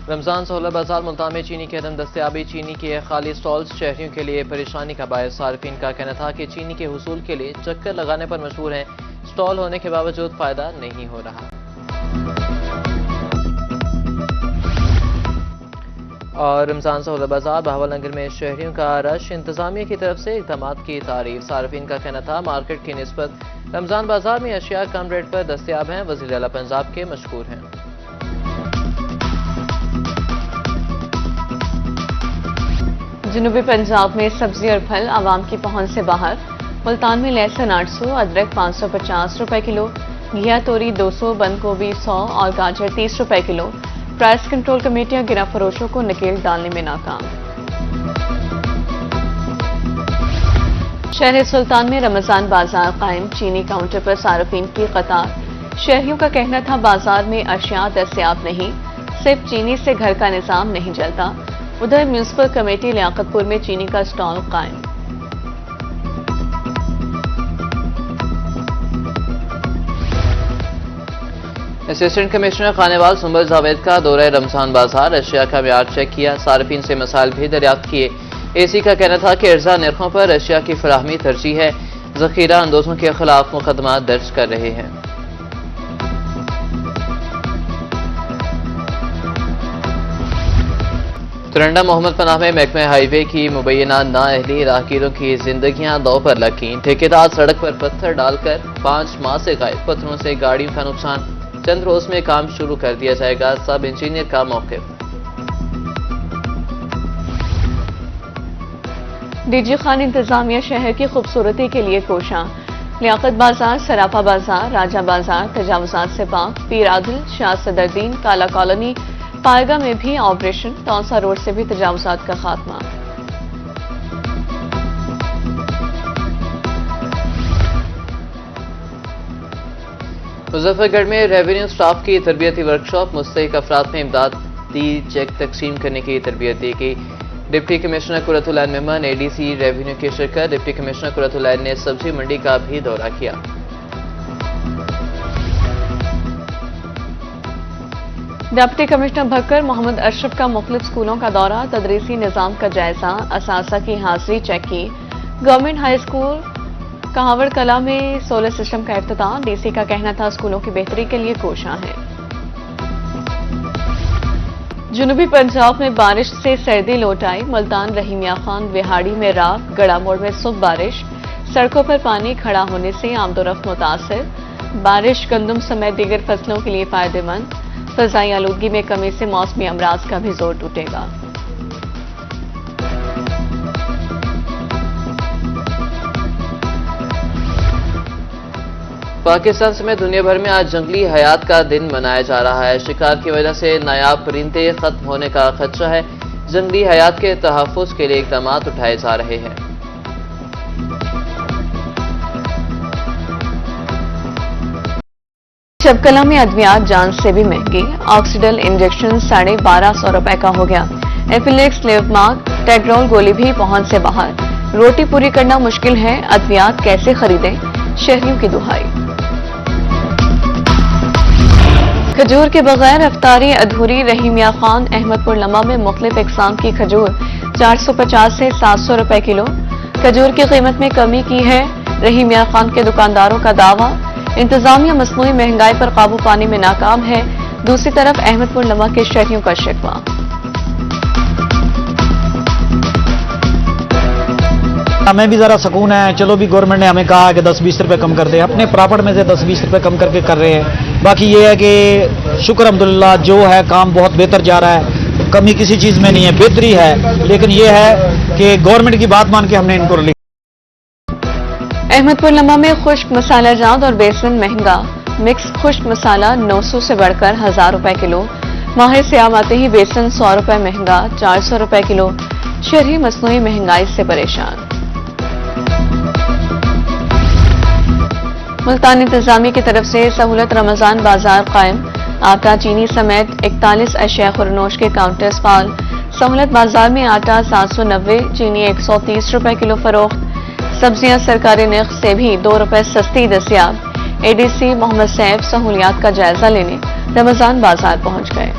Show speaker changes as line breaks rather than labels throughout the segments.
रमजान सहूलत बाजार मुल्तान में चीनी की अदम दस्तयाबी, चीनी के खाली स्टॉल्स शहरियों के लिए परेशानी का बायस। सार्फिन का कहना था कि चीनी के हुसूल के लिए चक्कर लगाने पर मजबूर हैं, स्टॉल होने के बावजूद फायदा नहीं हो रहा। और रमजान सहूलत बाजार बहावलनगर में शहरियों का रश, इंतजामिया की तरफ से इकदाम की तारीफ। सार्फिन का कहना था मार्केट की निस्बत रमजान बाजार में अशिया कम रेट पर दस्तयाब हैं, वज़ीर आला पंजाब के मशकूर हैं।
जनूबी पंजाब में सब्जी और फल आवाम की पहुंच से बाहर। मुल्तान में लहसुन 800, अदरक 550 रुपए किलो, घिया तोरी 200, बंद गोभी 100 और गाजर 30 रुपए किलो। प्राइस कंट्रोल कमेटियां गिरा फरोशों को नकेल डालने में नाकाम। शहर सुल्तान में रमजान बाजार कायम, चीनी काउंटर पर सार्फिन की कतार। शहरियों का कहना था बाजार में अशिया दस्तयाब नहीं, सिर्फ चीनी से घर का निजाम नहीं चलता। उधर म्यूनिसिपल कमेटी लियाकतपुर में चीनी का स्टॉल कायम।
असिस्टेंट कमिश्नर खानेवाल सुंबल जावेद का दौरा रमजान बाजार, अशिया का म्यार चेक किया, सार्फिन से मसाइल भी दरियाफ्त किए। एसी का कहना था कि अर्जा नरखों पर अशिया की फराहमी तरजीह है, जखीरा अंदोजों के खिलाफ मुकदमा दर्ज कर रहे हैं। तिरंडा मोहम्मद पनाह में महकमे हाईवे की मुबैना नाअहली, राहगीरों की जिंदगियां दांव पर लगीं। ठेकेदार सड़क पर पत्थर डालकर 5 माह से गायब, पत्थरों से गाड़ियों का नुकसान, चंद रोज में काम शुरू कर दिया जाएगा, सब इंजीनियर का मौक़िफ़।
डीजी खान इंतजामिया शहर की खूबसूरती के लिए कोशां। लियाकत बाजार, सराफा बाजार, राजा बाजार तजावुजात से पाक, पीर आदिल, शाह सदरदीन, काला कॉलोनी, पायगा में भी ऑपरेशन, तौसा रोड से भी तजावुजात का खात्मा।
मुजफ्फरगढ़ में रेवेन्यू स्टाफ की तरबियती वर्कशॉप, मुस्तहिक अफराद में इमदादी चेक तकसीम करने की तरबियत दी गई। डिप्टी कमिश्नर कुरतुल ऐन मेमन, एडीसी रेवेन्यू की शिरकत। डिप्टी कमिश्नर कुरतुल ऐन ने सब्जी मंडी का भी दौरा किया।
डिप्टी कमिश्नर भक्कर मोहम्मद अशरफ का मुख्तलिफ स्कूलों का दौरा, तदरीसी निजाम का जायजा, असासा की हाजिरी चेक की। गवर्नमेंट हाई स्कूल कहावड़ कला में सोलर सिस्टम का इफ्तिताह, डीसी का कहना था स्कूलों की बेहतरी के लिए कोशां है। जनूबी पंजाब में बारिश से सर्दी लौट आई, मुल्तान, रहीमिया खान, विहाड़ी में रात, गड़ा मोड़ में सुबह बारिश, सड़कों पर पानी खड़ा होने से आमदोरफ्त मुतासिर। बारिश गंदम समेत दीगर फसलों के लिए फायदेमंद, फ़ज़ाई आलूदगी में कमी से मौसमी अमराज का भी जोर टूटेगा।
पाकिस्तान समेत दुनिया भर में आज जंगली हयात का दिन मनाया जा रहा है। शिकार की वजह से नायाब परिंदे खत्म होने का खदशा है, जंगली हयात के तहफ़्फ़ुज़ के लिए इक़दाम उठाए जा रहे हैं।
शबकला में अद्वियात जान से भी महंगी, ऑक्सीडल इंजेक्शन 1250 रुपए का हो गया। एफिलेक्स, लेवमार्क, टेग्रोल गोली भी पहुंच से बाहर। रोटी पूरी करना मुश्किल है, अद्वियात कैसे खरीदें, शहरियों की दुहाई। खजूर के बगैर अफ्तारी अधूरी, रहीमिया खान, अहमदपुर लम्बा में मुख्तलिफ इकसाम की खजूर 450 से 700 रुपए किलो। खजूर की कीमत में कमी की है, रहीमिया खान के दुकानदारों का दावा। इंतजामिया मसनूई महंगाई पर काबू पाने में नाकाम है, दूसरी तरफ अहमदपुर लम्बा के शहरियों का शिकवा।
हमें भी जरा सुकून है, चलो भी गवर्नमेंट ने हमें कहा कि 10-20 रुपए कम कर दे, अपने प्रॉफिट में से 10-20 रुपए कम करके कर रहे हैं। बाकी ये है कि शुक्र अल्हम्दुलिल्लाह जो है काम बहुत बेहतर जा रहा है, कमी किसी चीज में नहीं है, बेहतरी है। लेकिन ये है कि गवर्नमेंट की बात मान के हमने इनको लिया।
अहमदपुर लम्बा में खुश्क मसाला जात और बेसन महंगा, मिक्स खुश्क मसाला 900 से बढ़कर 1000 रुपए किलो। माह सियाम आते ही बेसन 100 रुपए महंगा, 400 रुपए किलो। शहरी मसनूई महंगाई से परेशान। मुल्तान इंतजामी की तरफ से सहूलत रमजान बाजार कायम, आटा, चीनी समेत 41 अशिया खुरनोश के काउंटर्स फाल। सहूलत बाजार में आटा 790, चीनी 130 रुपए किलो फरोख्त। सब्जियां सरकारी नर्ख से भी 2 रुपए सस्ती दस्तियाब। एडीसी मोहम्मद सैफ सहूलियात का जायजा लेने रमजान बाजार पहुंच गए।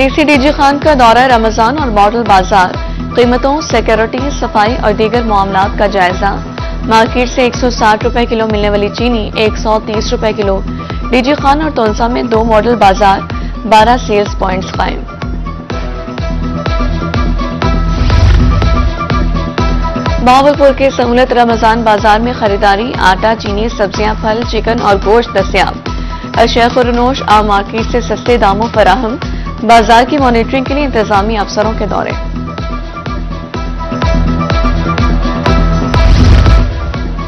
डीसी डीजी खान का दौरा रमजान और मॉडल बाजार, कीमतों, सिक्योरिटी, सफाई और दीगर मामलात का जायजा। मार्केट से 160 रुपए किलो मिलने वाली चीनी 130 रुपए किलो। डीजी खान और तोनसा में 2 मॉडल बाजार, 12 सेल्स पॉइंट्स कायम। बहावलपुर के सहूलत रमजान बाजार में खरीदारी, आटा, चीनी, सब्जियां, फल, चिकन और गोश्त दस्तयाब। अशिया खुरनोश आम मार्केट से सस्ते दामों फराहम। बाजार की मॉनिटरिंग के लिए इंतजामी अफसरों के दौरे।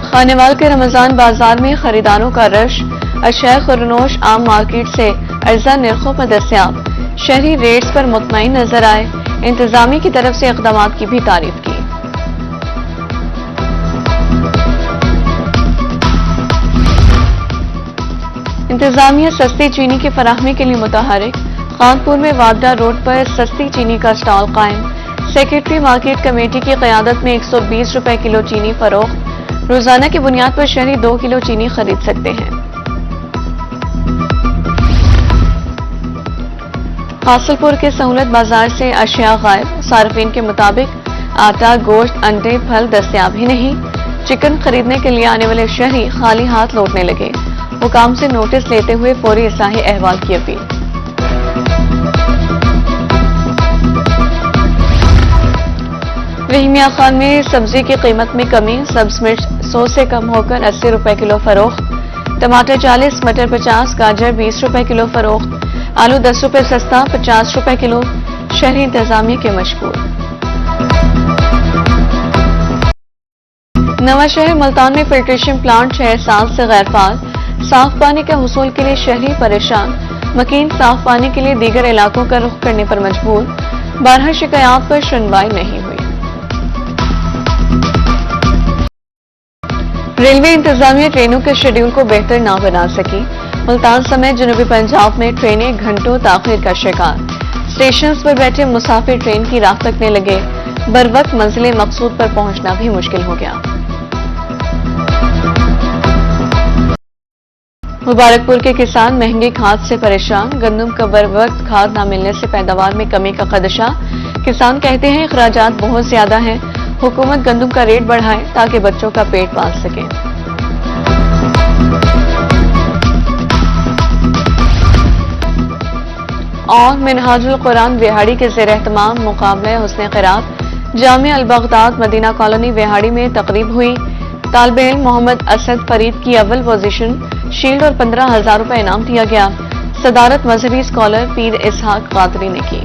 खानेवाल के रमजान बाजार में खरीदारों का रश। अशिया खुरनोश आम मार्केट से अर्जा निर्खों पर दस्तयाब। शहरी रेट्स पर मुतमईन नजर आए। इंतजामी की तरफ से इकदाम की भी तारीफ की। इंतजामिया सस्ती चीनी की फराहमी के लिए मुतहरिक। खानपुर में वाडा रोड पर सस्ती चीनी का स्टॉल कायम। सेक्रेटरी मार्केट कमेटी की क़यादत में 120 रुपए किलो चीनी फरोख्त। रोजाना की बुनियाद पर शहरी 2 किलो चीनी खरीद सकते हैं। हासिलपुर के सहूलत बाजार से अशिया गायब। सार्फिन के मुताबिक आटा, गोश्त, अंडे, फल दस्तयाब ही नहीं। चिकन खरीदने के लिए आने वाले शहरी खाली हाथ लौटने लगे। हुकाम से नोटिस लेते हुए फौरी इस्लाही अहवाल की अपील। रहीमिया खान में सब्जी की कीमत में कमी। सब्ज मिर्च 100 से कम होकर 80 रुपए किलो फरोख्त। टमाटर 40, मटर 50, गाजर 20 रुपए किलो फरोख्त। आलू 10 रुपए सस्ता, 50 रुपए किलो। शहरी इंतजामिया के मशहूर। नवा शहर मुल्तान में फिल्ट्रेशन प्लांट 6 साल से गैर फाल। साफ पानी के हुसूल के लिए शहरी परेशान। मकीन साफ पानी के लिए दीगर इलाकों का रुख करने पर मजबूर। 12 शिकायत पर सुनवाई नहीं हुई। रेलवे इंतजामिया ट्रेनों के शेड्यूल को बेहतर ना बना सकी। मुल्तान समेत जनूबी पंजाब में ट्रेनें घंटों ताखिर का शिकार। स्टेशन पर बैठे मुसाफिर ट्रेन की राह तकने लगे। बर वक्त मंजिल मकसूद पर पहुंचना भी मुश्किल हो गया। मुबारकपुर के किसान महंगी खाद से परेशान। गंदम का बर वक्त खाद न मिलने से पैदावार में कमी का खदशा। किसान कहते हैं अखराजात बहुत ज्यादा हैं। हुकूमत गंदम का रेट बढ़ाए ताकि बच्चों का पेट पाल सके। और मिनहाजुल कुरान विहाड़ी के ज़ेर एहतमाम मुकाबला हुस्न क़िरात जामिया अल बगदाद मदीना कॉलोनी विहाड़ी में तकरीब हुई। तालिबे इल्म मोहम्मद असद फरीद की अव्वल पोजीशन, शील्ड और 15,000 रुपए इनाम दिया गया। सदारत मजहबी स्कॉलर पीर इसहाक कादरी ने की।